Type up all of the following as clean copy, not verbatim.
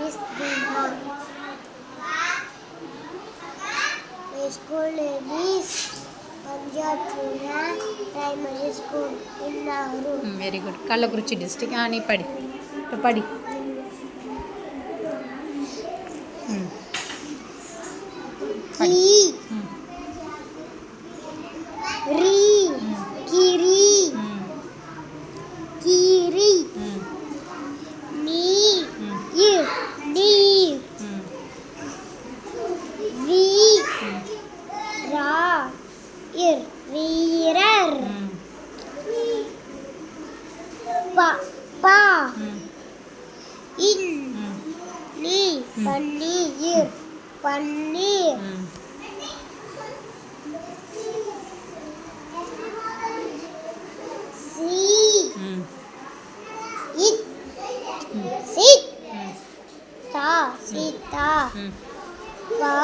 is Neha. My school name is Punjab Junior Primary School in Nahru. Very good. Kallakurichi district. நீ படி. இப்போ படி. படி. Ri Kiri Kiri Ni Ir Neer Vi Ra Ir Rearer Pa Pa In Ni Paneer Paneer It sit ta sita pa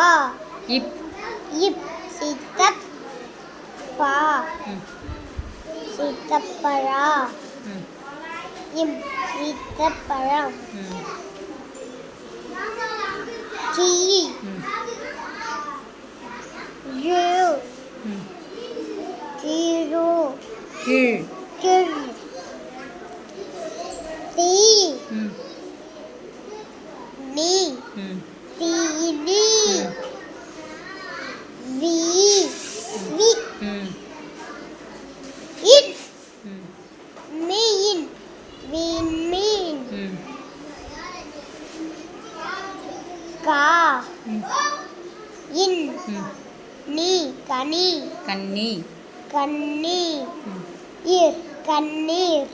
இப் ip sitap pa sitapara im sitaparam ki yu kiru கீழ் kir ti ni tini vi vi it mean mean ka in ni kani கன்னி kanni ir kannir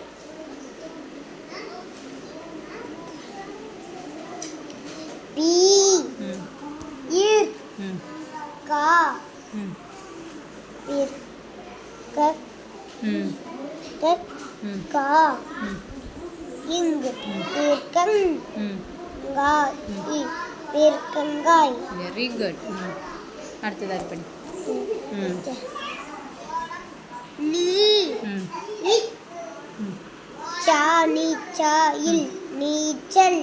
pi ir ka pir kak kak ka ing pirkang ga i pirkangai very good. அடுத்ததாக படி. ni it cha ni cha il நீச்சல்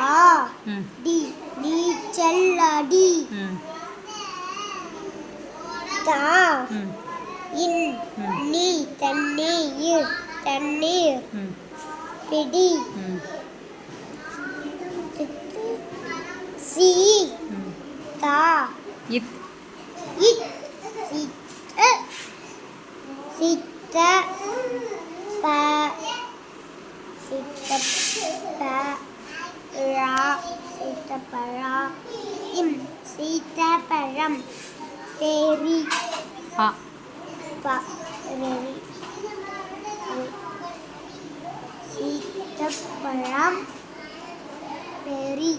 ஆ D நீச்சல் அடி தா இன் நீ தண்ணீர் தண்ணீர் பிடி சி தா இத் இட் சித்த சித்த ப சித்த ரா சித்தப்பரா இம் சீத்தப்பழம் தேரி பா பரரி சீத்தப்பழம் பெரி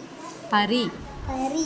பரி பரி